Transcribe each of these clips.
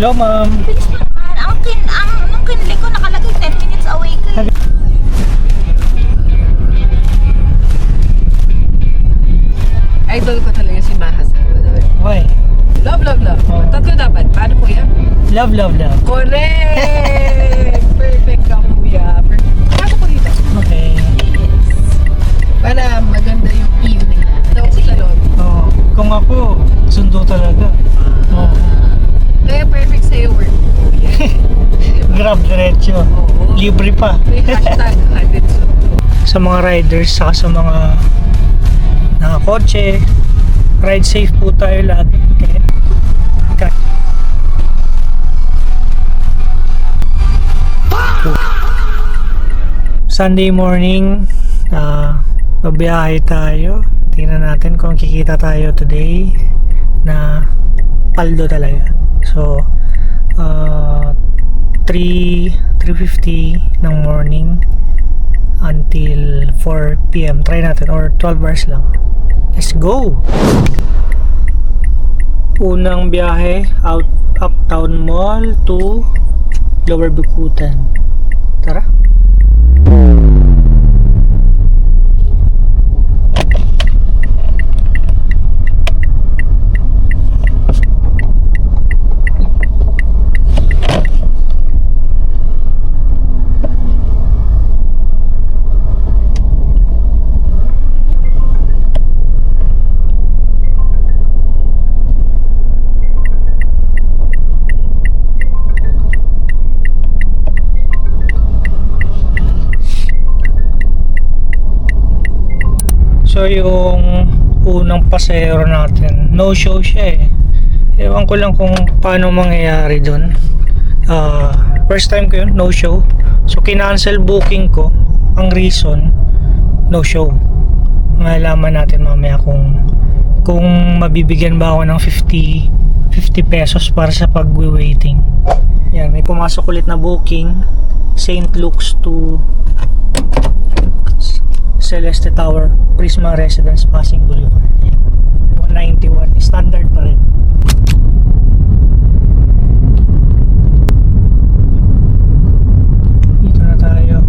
Hello, ma'am. Bilis mo naman. Nung kinili ko nakalagay 10 minutes away ka. Idol ko talaga si Maha Salvador. Why? Love, love, love. Oh. Tatlo dapat. Paano kuya? Love, love, love. Correct! Perfect ka kuya. Paano ko dito? Okay. Para maganda yung evening. Daw ko sa lobby. Oh, kung ako, sundo talaga. Oh. Kaya perfect sa'yo work ko kuya. Diba? Grab diretso. Oo. Libre pa. May hashtag added Sa mga riders, saka sa mga nakakotse, ride safe po tayo lagi. Okay. Sunday morning, babiyahe tayo. Tingnan natin kung kikita tayo today na paldo talaga. So, 3:50 ng morning until 4 PM. Try natin, or 12 hours lang. Let's go! Unang biyahe, Uptown Mall to Lower Bikutan. Tara! So yung unang pasahero natin, no show siya eh. Ewan ko lang kung paano mangyayari dun. First time ko yun, no show. So kinancel booking ko. Ang reason, no show. Malalaman natin mamaya kung mabibigyan ba ako ng 50 pesos para sa pag-waiting. Yan, may pumasok ulit na booking. St. Luke's to Celeste Tower, Prisma Residence, Pasig Boulevard. 191, standard pa rin. Dito na tayo.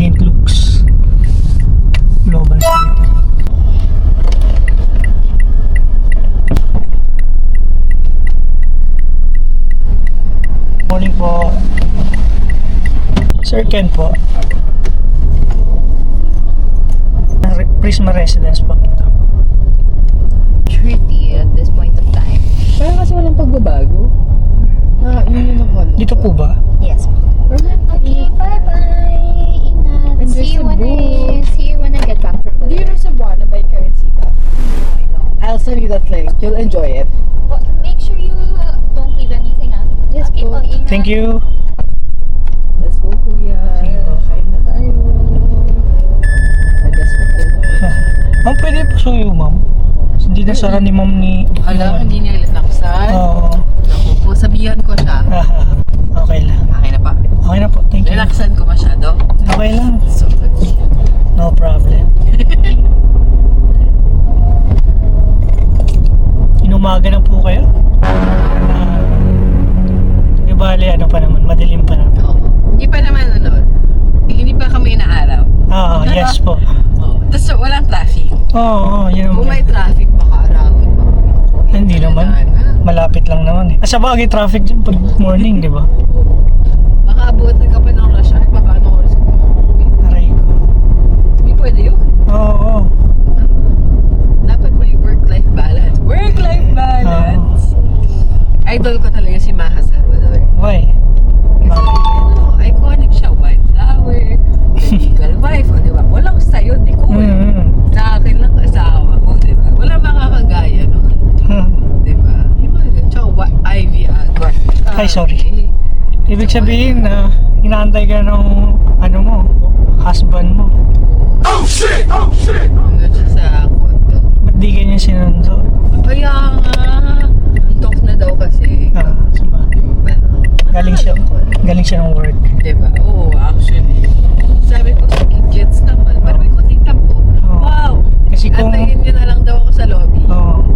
St. Luke's Global City. Morning po. Sir Ken po. Prisma Residence po. Tricky at this point of time. Parang kasi walang pagbabago. Yun yung color. Dito po ba? Yes. Okay, bye-bye. Ingat. And there's a book. See you when I get back from Do you know Cebuana by Karencita? I'll send you that link. You'll enjoy it. Well, make sure you don't leave anything out. Yes, Okay, po. ingat. Thank you. Let's go, kuya. Sige po. Kain na tayo. Agas ko tayo. Ma'am, pwede po suyo, ma'am. Hindi na sara ni ma'am ni... Alam, hindi niya linaksan. Oo. Naku po, sabihan ko siya. Okay lang. Okay na pa. Okay na po, thank you. Relaxan ko masyado. Okay lang. So, No problem. Inumaga na po kayo? Di bale, ano pa naman, madilim pa naman. hindi pa naman hindi pa kami inaaraw. Yes po. Tapos walang traffic. Oo, yun Kung may naman. traffic, baka arawin pa. Hindi naman. Malapit lang naman eh. Sa bagay, traffic dyan pag morning, di ba? Baka abutan ka pa ng rush hour, baka anong oras ka pa uuwi. Aray ko. Hindi pwede yun. Oo. Dapat may work-life balance. Work-life balance! Idol ko talaga si Maha Salvador. Why? Kasi iconic siya. White flower, legal wife, o diba? Walang sayo, di ko eh. Sa akin lang asawa ko, diba? Wala makakagaya nun. Diba? Yung mga ganun. Tsaka Ivy Alba. Ay, sorry. Ibig sabihin na inaantay ka ng ano mo, husband mo. Oh shit! Oh shit! Hanggang siya sa kondo. Ba't di ganyan sinundo? Kaya nga, antok na daw kasi. Sa bagay. Galing siya ng work. Diba? Oo, actually. Sabi ko, sige, gets naman. Pero may kunting tampo. Wow! Kasi kung... Antayin niyo na lang daw ako sa lobby.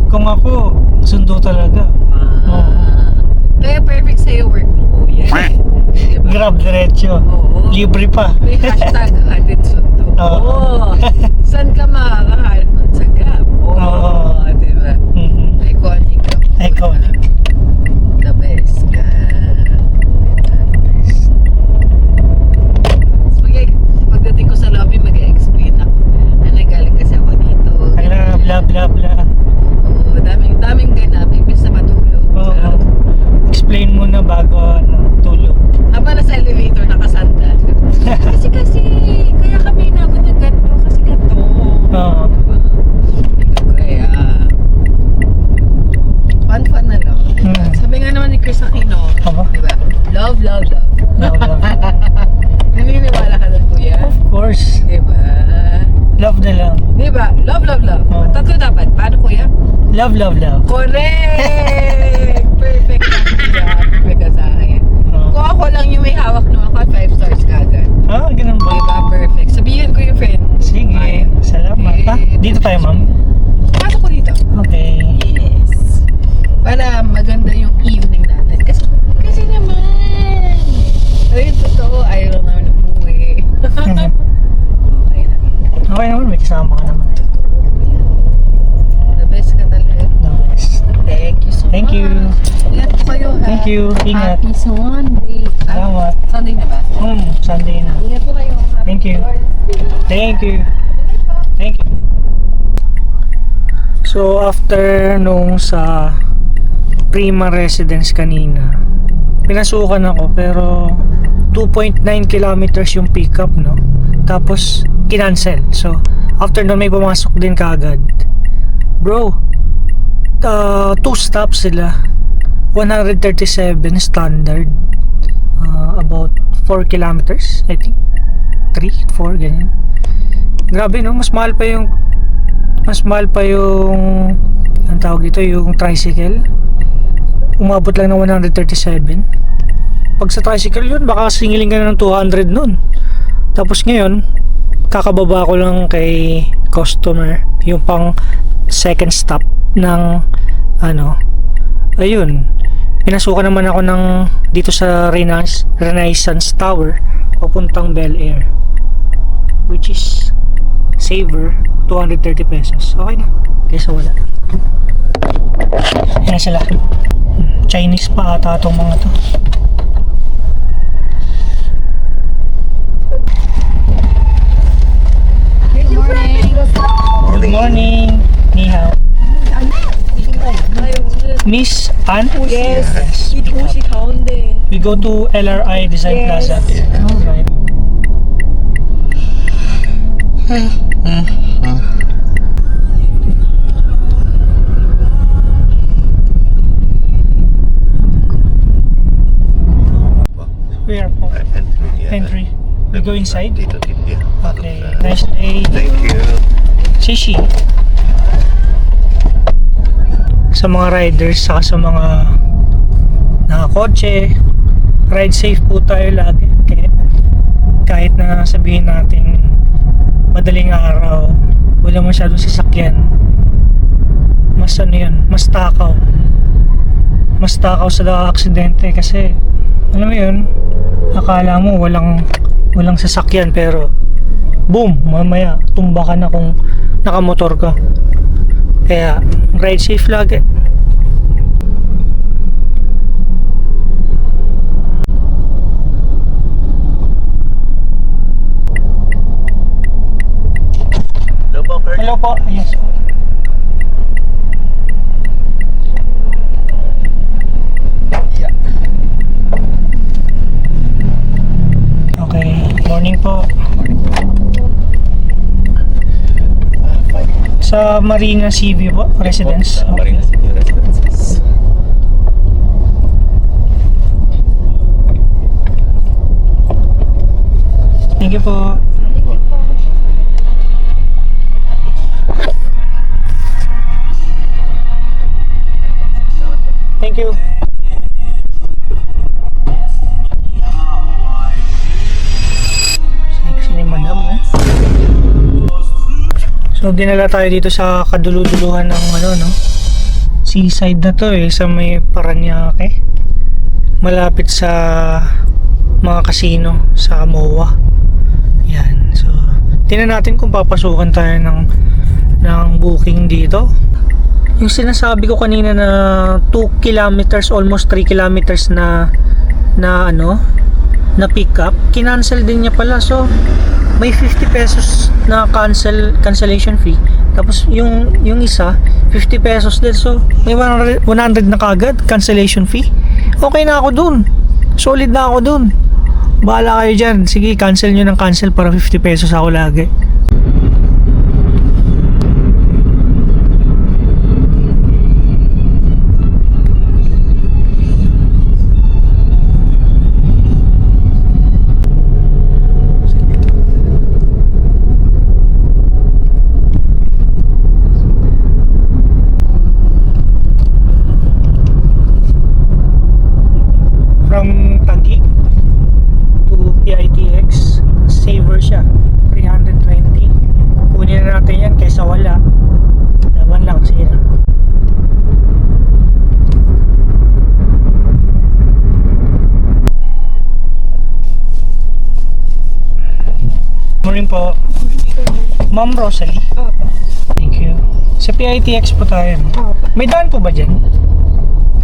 Kung ako, sundo talaga. Kaya perfect Sarap, diretso. Oo. Libre pa. May hashtag hatid sundo. Oo. Saan ka makakahanap sa Gap? Oo. Diba? Mhm. Iconic. Iconic. The best ka. Pagdating ko sa lobby, mag-explain ako. Nagaling kasi ako dito. Ala, bla bla bla. Oo, daming ganap. Imbis na matulog. Oo. Explain mo na bago tulog. Habang nasa elevator, nakasandal. kasi, kaya kami nabot ng ganito. Kasi ganito. Oo. Kaya, fun na lang. Sabi nga naman ni Chris Aquino, Aba? diba? Love, love, love. Love, love. Naniniwala ka doon, kuya? Of course. Diba? Love na lang. Diba? Love, love, love. Oo. Tatlo dapat. Paano, kuya? Love, love, love. Correct! Perfect ka, kuya. Perfect ka sa akin. Oo. Kung ako lang yung may hawak nung ako, 5 stars ka agad. Ah, ganun ba? Diba? Perfect. Sabihin ko yung friend. Sige. Ay. Salamat. Ha? Dito tayo, ma'am. Pasok ko dito. Okay. Yes. Para maganda yung evening natin. Kasi naman. Ayun, totoo. Ayaw lang naman umuwi. Okay lang yun. Okay naman, may kasama ka naman. The best ka talaga. Nice. Thank you so Thank much. you. Ingat po kayo, ha? Thank you. Ingat. Happy Sunday. Salamat. Sunday na ba? Sunday na. Ingat po kayo. Happy Thank you. Lord's Day. Thank you. Thank you. So, after nung sa Prima Residence kanina, pinasukan ako pero 2.9 kilometers yung pickup, no? Tapos, kinancel. So, after nun may pumasok din kaagad. Bro, 2 stops sila. 137 standard. About 4 kilometers, I think. 3, 4, ganyan. Grabe, no? Mas mahal pa yung ang tawag dito, yung tricycle. Umabot lang ng 137. Pag sa tricycle yun, baka singiling ka na ng 200 nun. Tapos ngayon, kakababa ko lang kay customer yung pang second stop ng ayun, pinasukan naman ako ng dito sa Renaissance Tower papuntang Bel Air, which is saver 230 pesos. Okay na, kaysa wala. Yan sila. Chinese pa ata itong mga to. Good morning. Ni hao. Miss Ann? Yes. 이곳이 가운데. We go to LRI Design Yes. Plaza. Alright. Where po? Entry. We go inside? Dito, yeah. Okay. Nice day. Thank you. Shishi. Sa mga riders, saka sa mga nakakotse, ride safe po tayo lagi. Kahit na sabihin natin madaling araw, wala masyadong sasakyan, mas mas takaw sa aksidente. Kasi alam mo yun, akala mo walang sasakyan, pero boom, mamaya tumba ka na kung nakamotor ka. Kaya ride safe lagi. Hello po, Kurt. Hello po. Yes. Yeah. Okay. Morning po. Sa Marina Seaview po, residence. Sa Marina Senior Residences. Thank you po. Thank you. Sexy ni madam, oh. So, dinala tayo dito sa kaduluduluhan ng no? Seaside na to, sa may Paranaque. Malapit sa mga casino sa MOA. Yan. So, tingnan natin kung papasukan tayo ng booking dito. Yung sinasabi ko kanina na 2 kilometers, almost 3 kilometers na pick up, kinancel din niya pala. So, may 50 pesos na cancellation fee. Tapos yung isa, 50 pesos din. So, may 100 na kagad cancellation fee. Okay na ako dun. Solid na ako dun. Bahala kayo dyan. Sige, cancel nyo ng cancel para 50 pesos ako lagi. From Taguig to PITX, saver siya, 320. Kunin na natin yan kaysa wala. Laban lang, sige na. Morning po. Ma'am Rosalie. Thank you. Sa PITX po tayo. May daan po ba dyan?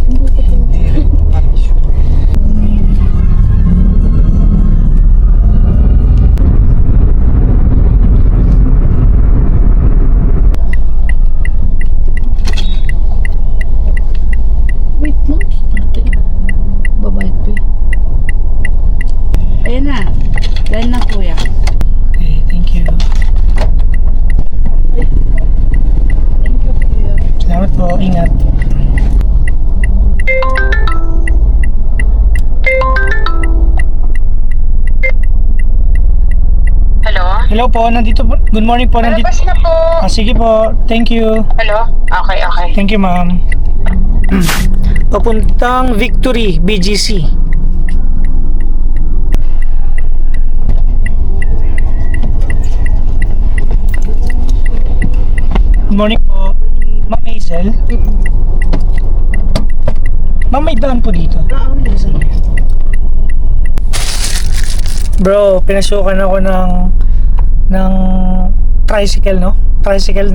Hindi rin. Parang sure. Wait lang. Ate. Babayad pa eh. Ayan na. Dahil na kuya. Okay, thank you. Thank you kuya. Salamat po, ingat. Hello? Hello po, nandito po. Good morning po, nandito. Palabas na po. Sige po, thank you. Hello? Okay, okay. Thank you, ma'am. Papuntang Victory, BGC. Good morning po. Ma'am Hazel. Ma'am, may daan po dito. Bro, pinasukan ako ng tricycle, no? Tricycle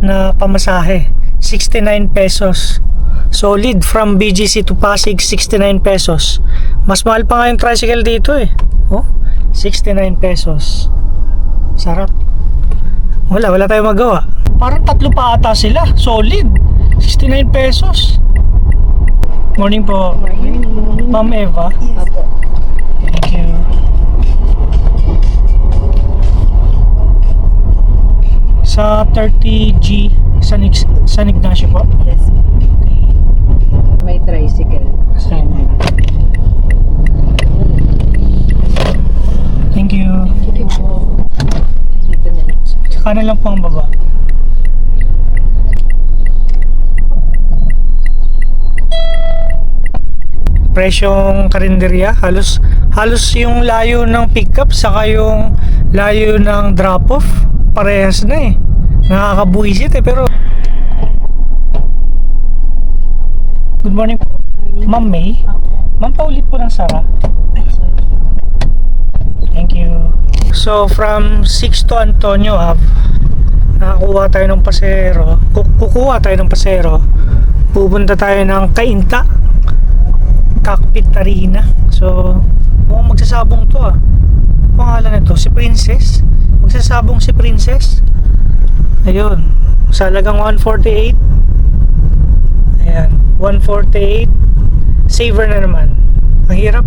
na pamasahe. 69 pesos. Solid from BGC to Pasig, 69 pesos. Mas mahal pa nga yung tricycle dito eh. Oh, 69 pesos. Sarap. Wala tayong magawa. Parang 3 pa ata sila. Solid. 69 pesos. Morning po. Ma'am Eva. Thank you. Sa 30G San Ignacio po. Yes. May tricycle. Same. Thank you. Dito na lang. Sa kanan lang po ang baba. Presyong karinderya, halos yung layo ng pickup saka yung layo ng drop off parehas na eh. Nakakabuisit eh, pero good morning po. Ma'am May. Ma'am, paulit po ng Sara. Thank you. So from 6 to Antonio Ave, nakakuha tayo ng pasero. Kukuha tayo ng pasero. Pupunta tayo ng Cainta Cockpit Arena. So mukhang magsasabong to ah. Pangalan nito, si Princess. Magsasabong si Princess. Ayun. Sa halagang 148. Ayan, 148. Saver na naman. Ang hirap.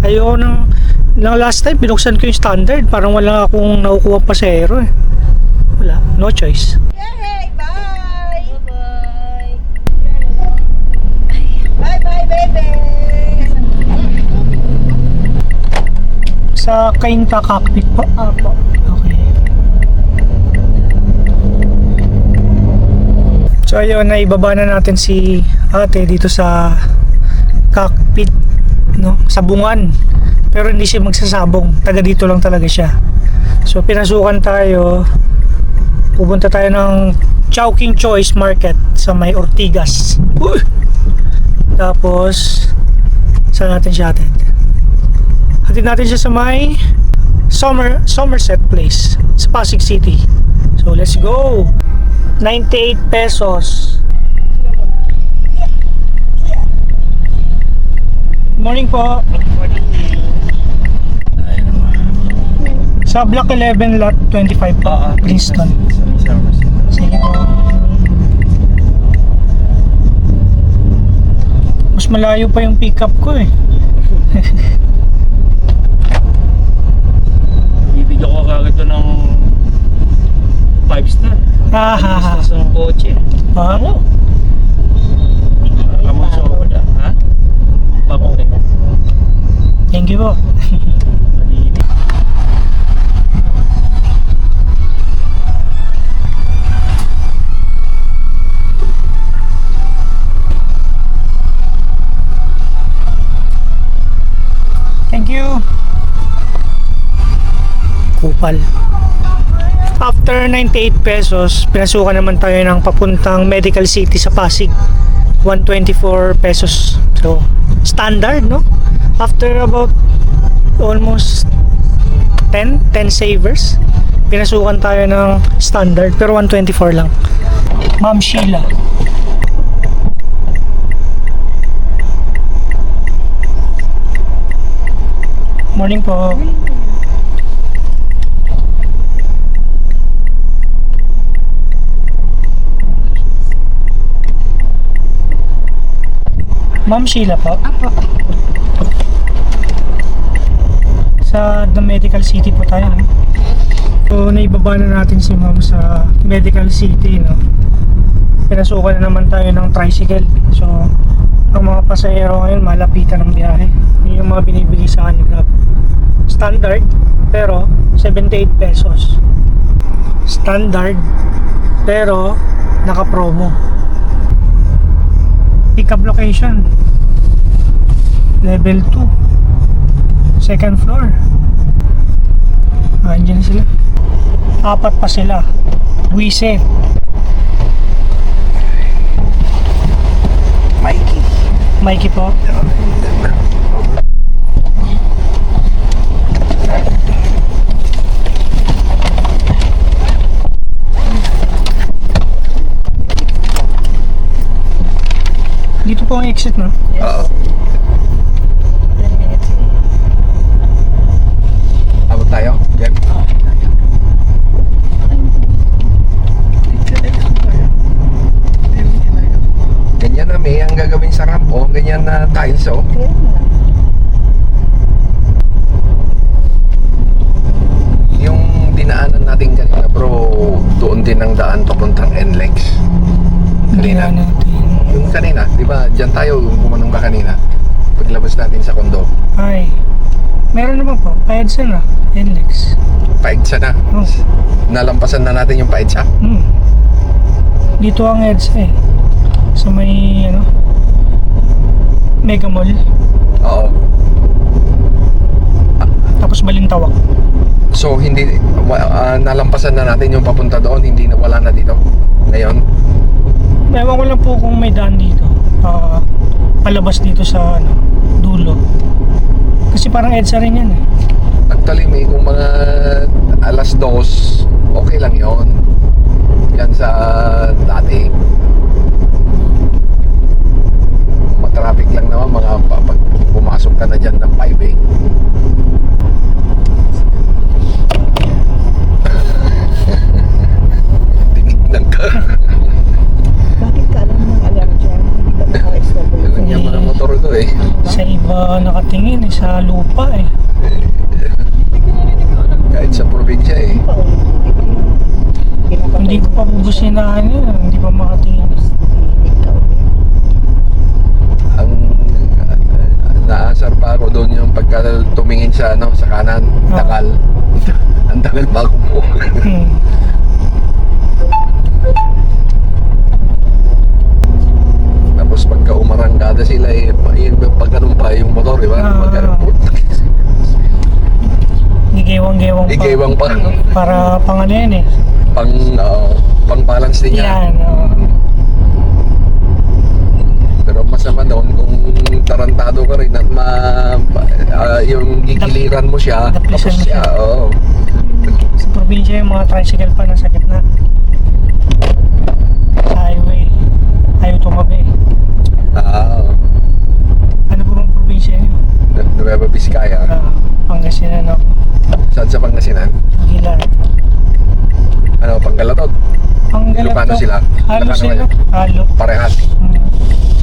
Ayoko ng last time binuksan ko yung standard. Parang wala akong nakukuha pasero eh. Wala, no choice. Yay! Bye! Bye-bye! Bye-bye, baby! Sa Cainta Cockpit po? Opo. Okay. So ayun, naibaba na natin si ate dito sa cockpit, no? Sabungan. Pero hindi siya magsasabong. Taga dito lang talaga siya. So pinasukan tayo. Pupunta tayo ng Chowking Choice Market sa may Ortigas. Uy! Tapos saan natin siya atid? Hatid natin siya sa may Somerset Place sa Pasig City. So let's go. 98 pesos. Morning po. Sa Block 11 Lot 25 po, Princeton. Sige po. Mas malayo pa yung pick up ko eh. Bibigyan ko kagad to ng 5 star. 5 Ah, stars ng kotse. Ako. Alam mo sa wala, ha? Babang rin. Thank you po. Malinis. Thank you. Kupal. After 98 pesos, pinasukan naman tayo ng papuntang Medical City sa Pasig. 124 pesos. So, standard, no? After about almost 10 savers, pinasukan tayo ng standard pero 124 lang. Ma'am Sheila. Morning po. Ma'am Sheila po. Apo. Sa The Medical City po tayo, no? So, naibaba na natin si ma'am sa Medical City, no? Pinasukan na naman tayo ng tricycle. So, ang mga pasahero ngayon, malapitan ng biyahe. Yun yung mga binibigay sa kanila. Standard, pero 78 pesos. Standard, pero naka-promo. Pick-up location. Level 2. Second floor. Andiyan sila. 4 pa sila. Buise. Mikey po. Dito po ang exit, no? Oo. Abot tayo? Yan. Ganyan na may ang gagawin sa ramp, oh. Ganyan na tiles, oh. Yung dinaanan natin kanina, bro, doon din ang daan papuntang NLEX. Kanina. Hindi na natin. Yung kanina, di ba, dyan tayo pumunong ka kanina. Paglabas natin sa kondo, Ay. Meron naman po. Paedsa na. NLEX. paigsa na. Oh. Nalampasan na natin yung paigsa. Dito ang EDSA eh. Sa may, ano, Mega Mall. Oo. Tapos Balintawak. So, hindi, nalampasan na natin yung papunta doon, hindi na, wala na dito. Ngayon, Ewan ko lang po kung may daan dito. Palabas dito sa, ano, dulo. Kasi parang EDSA rin yan eh. actually may kung mga alas 2, okay lang yon. Yan sa dati. Matraffic lang naman mga pag pumasok ka na dyan ng 5 eh. Tinignan ka. Bakit ka alam ng alarm dyan? Hindi ka naka-SW. Yan yung mga motor ko eh. Sa iba nakatingin eh, sa lupa eh. Kahit sa probinsya eh. Hindi ko pa bubusinahan yun. Hindi pa makatingin. Ang naasar pa ako doon yung pagka tumingin sa ano sa kanan, takal. Ang takal pa ako mo. Tapos pagka umarangkada sila eh, yun pagkaroon pa yung motor, di ba? Pagkaroon po. Gigewang-gewang pa. Igewang pa. Para pang ano yan eh. Pang balance din niya. Yan. Pero masama doon kung tarantado ka rin at yung Gigiliran mo siya. Daplisan Tapos mo siya. siya, oo. Sa probinsya yung mga tricycle pa nasa gitna. Sa highway. Ayaw tumabi. Ano po bang probinsya nyo? Nueva Vizcaya. Pangasinan ako. Saan sa Pangasinan? Gilar. Ano, Panggalatot? Ilocano sila? Halo Ilocano sila. kayo? Halo. Parehas.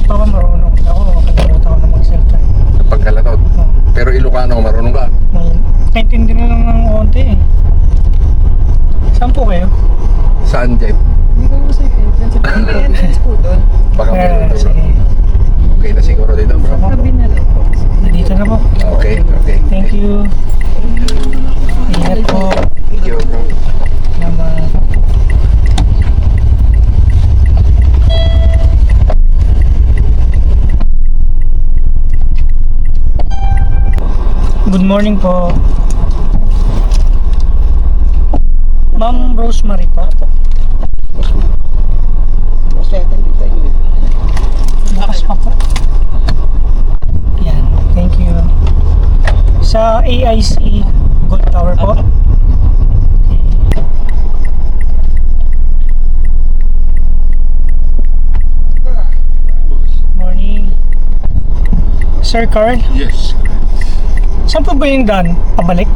Baka marunong ako. Makalimutan ko na magsalita. Sa Panggalatot. Pero Ilocano, marunong ka? Kaintindi na lang ng konti eh. Saan po kayo? Saan, Jeff? Hindi ko sa entrance. May entrance po doon. Baka meron doon. Sige. Okay na siguro dito, bro. Sabi na lang po. Dito na po. Okay, okay. Thank you. Ingat po. Thank you, bro. Naman. Good morning po. Ma'am Rosemary po. Bukas pa po. Yan. Thank you. Sa AIC Gold Tower po. Morning. Sir Carl, Yes, saan po ba yung daan? Pabalik?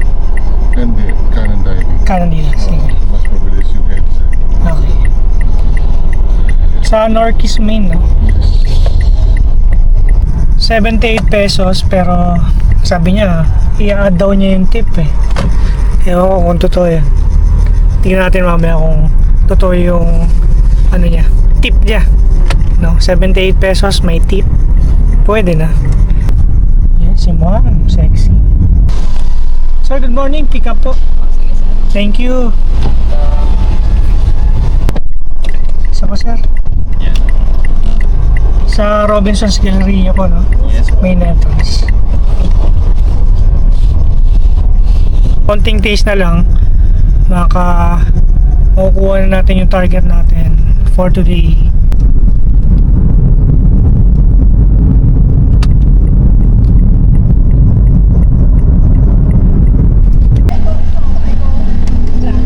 hindi, kanan diving. Kanan dito. Sige. Mas mabilis yung headset. Okay. Sa Norquist Main, no? 78 pesos pero sabi niya i-add daw niya yung tip eh. Ewan ko kung totoo yan. Tingnan natin mamaya kung totoo yung ano niya, tip niya. No, 78 pesos may tip. Pwede na. Yes, si Ma'am, sexy. Sir, good morning. Pick up po. Thank you. Isa pa, sir? Yeah. Sa Robinson's Galleria po, no? Yes. Main entrance. Konting taste na lang, makukuha na natin yung target natin for today.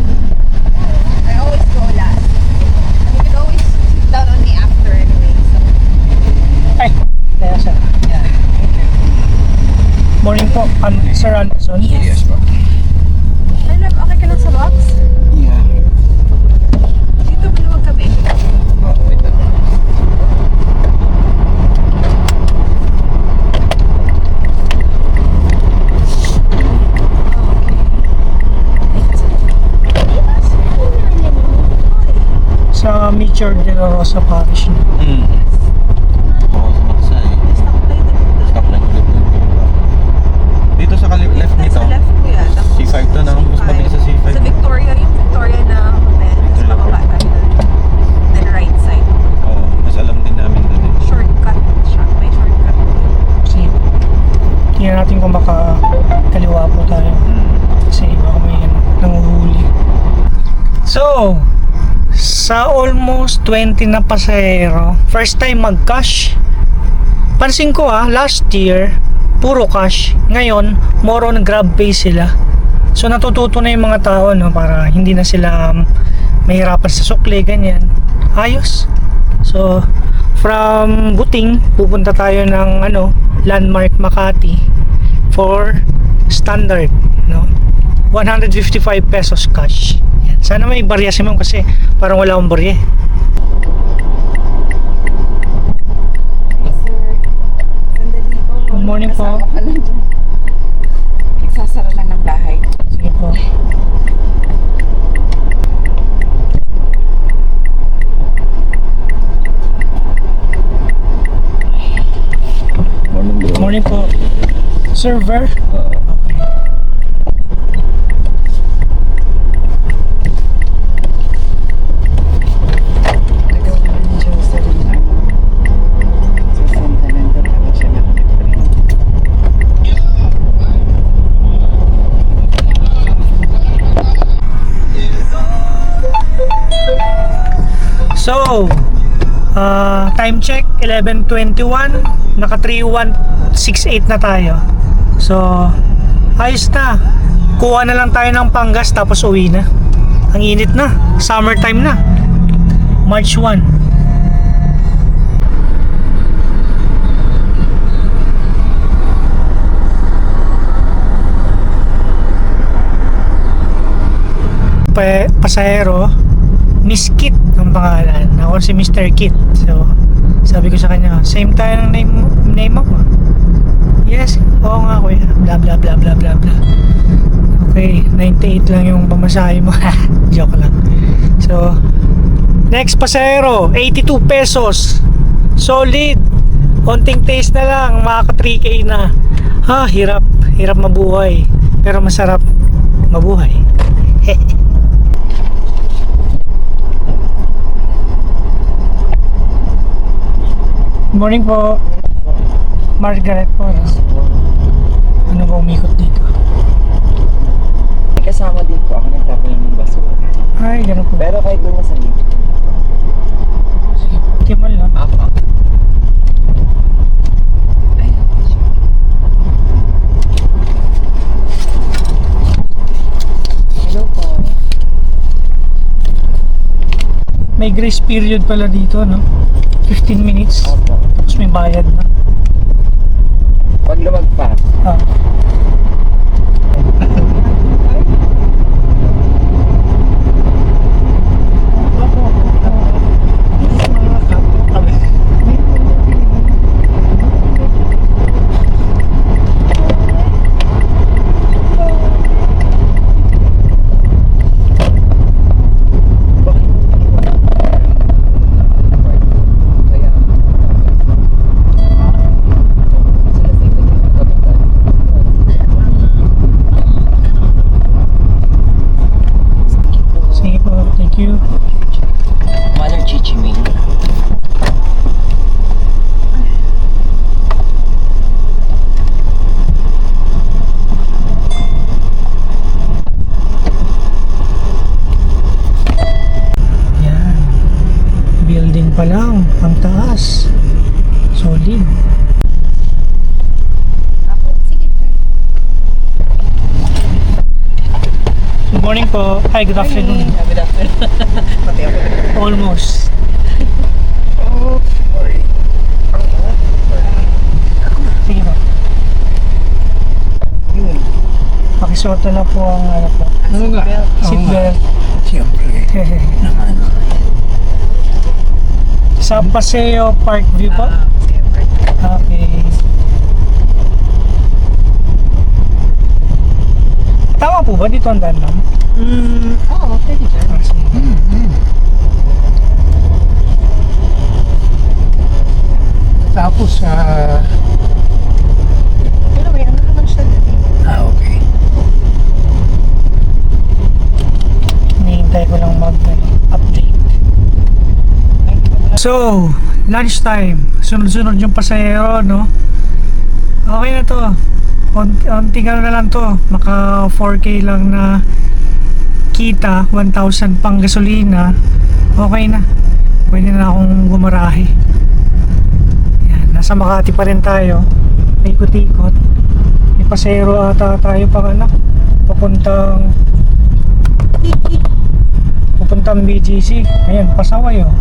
I always go last. You can always sit down on me after anyway. So. Ay, kaya sir. Morning po, Sir Anderson. Yes, bro. Ay, love, okay ka lang sa box? Yeah. Dito, maluwag kami. Oh, wait lang. Sa Meteor de la Rosa Parish. Dito sa left nito. Sa left ko yan. Tapos C5 to na, mas mabilis sa C5. Sa Victoria, yung Victoria na hotel. Tapos Victoria bababa tayo doon. Then right side. Oo, mas alam din namin doon eh. Shortcut siya. May shortcut. Kasi tingnan natin kung makakaliwa po tayo. Kasi baka may nanguhuli. So, sa almost 20 na pasahero, first time mag-cash. Pansin ko last year, puro cash. Ngayon, more on grab pay sila. So, natututo na yung mga tao, no, para hindi na sila mahirapan sa sukli, ganyan. Ayos. So, from Buting, pupunta tayo ng Landmark Makati for standard, no? 155 pesos cash. Yan. Sana may barya si ma'am kasi parang wala akong barya. Sandali po. Good morning po. Kasama ka lang dyan. Nagsasara lang ng bahay. Sige po. Morning, bro. Morning po. Server? Okay. Nagawa naman ni Jocelyn ang sasandalan doon para siya nakapagparin. So, time check 11:21, naka 3168 na tayo. So, Ayos na. Kuha na lang tayo ng panggas tapos uwi na. Ang init na. Summertime na. March 1. Pasahero, Miss Kit ang pangalan. Ako si Mr. Kit. So, sabi ko sa kanya, same tayo ng name mo. Yes, oo nga kuya. Bla bla bla bla bla bla. Okay, 98 lang yung pamasahe mo. Joke lang. So, next pasahero, 82 pesos. Solid. Konting taste na lang, makaka 3K na. Ha, hirap. Hirap mabuhay. Pero masarap mabuhay. Morning po. Margaret po. Ano ba umikot dito? May kasama din po ako nagtapon ng basura. Ay, ganun po. Pero kahit doon na sa link. Timal lang. Apa. Hello po. May grace period pala dito, no? 15 minutes. Opo. Tapos may bayad na. Pag lumagpas. Ah. Sige po, thank you. Mother Chichi Ming. Yan. Building pa lang, ang taas. Solid. Good morning po. Hi, good afternoon. Good afternoon. Pati ako. Almost. Sige po. Yun. Pakisuot na po ang ano po. Ano nga? Seatbelt. Siyempre. Sa Paseo Park View po? Siyempre. Okay. Tama po ba dito ang daan, ma'am? Oo, pwede dyan. Ah, sige. Tapos, Pero may ano naman siya dito. okay. Hinihintay ko lang mag-update. So, lunchtime. Sunod-sunod yung pasahero, no? Okay na to. Onting ano na lang to. Maka 4K lang na kita. 1,000 pang gasolina. Okay na. Pwede na akong gumarahe. Yan. Nasa Makati pa rin tayo. Ikot-ikot. May pasahero ata tayo pang anak. Pupuntang BGC. Ayan, pasaway oh.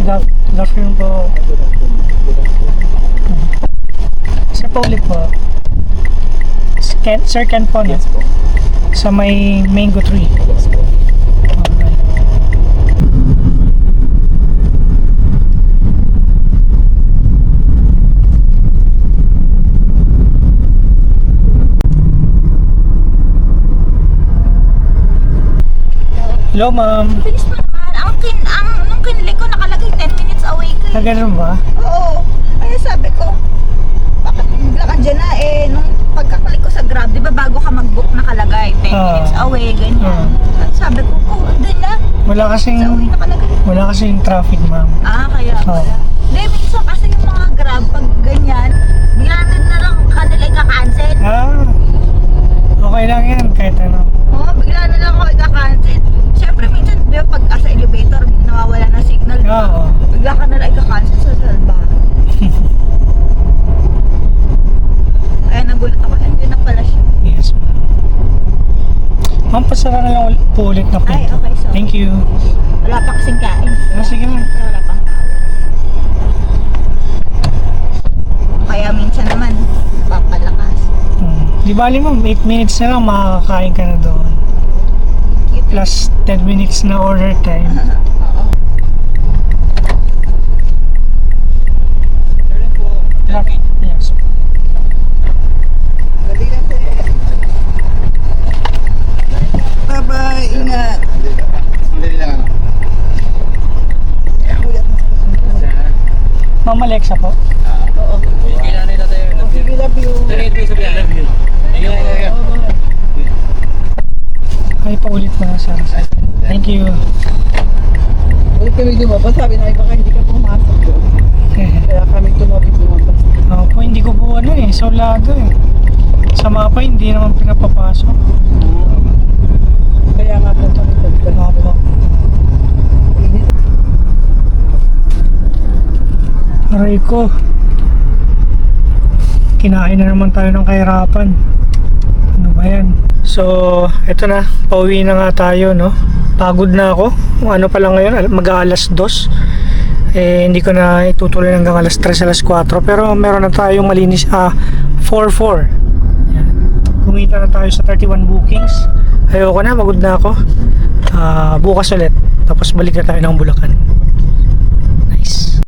Good afternoon po. Sir po ulit po. Sir Ken po, no? Yes po. Sa may mango tree. Yes po. Alright. Hello, ma'am. Bilis mo naman. Nung kinili ko nakalagay 10 minutes away ka. Ah, ganun ba? Oo. Kaya sabi ko, bakit bigla ka dyan na nung pagkakalik ko sa Grab, di ba bago ka mag-book nakalagay 10 minutes away, ganyan. At sabi ko, doon na. Wala kasing Sa away nakalagay. wala kasing traffic, ma'am. Kaya pala. Hindi, minsan kasi yung mga Grab, pag ganyan, bigla na lang kanila i-cancel. Okay lang yan, kahit ano. Bigla na lang ako i-cancel. Pasara na lang po ulit na Ay, pinto. okay, sorry. Thank you. Wala pa kasing kain. Sige ma'am. Wala pang kain. Kaya minsan naman, papalakas. Di bali ma'am, 8 minutes na lang makakakain ka na doon. Cute. Plus 10 minutes na order time. Oo. Yes. Bye-bye. Ingat. Ma'am Alexa po. Sige, love you. Ay, paulit na sir. Thank you. Ulit kami lumabas. Sabi na baka hindi ka pumasok doon. Kaya kami lumabas. Po, hindi ko po ano eh, solado eh. Sa mapa, hindi naman pinapapasok. Kaya nga po kami dagdag. Opo. Aray ko. Kinain na naman tayo ng kahirapan. Ano ba yan? So, eto na. Pauwi na nga tayo, no? Pagod na ako. Ano pa lang ngayon, mag-aalas 2. Hindi ko na itutuloy hanggang alas 3, alas 4. Pero meron na tayong malinis, 4-4. Yan. Kumita na tayo sa 31 bookings. Ayoko na, magod na ako. Bukas ulit. Tapos balik na tayo ng Bulacan.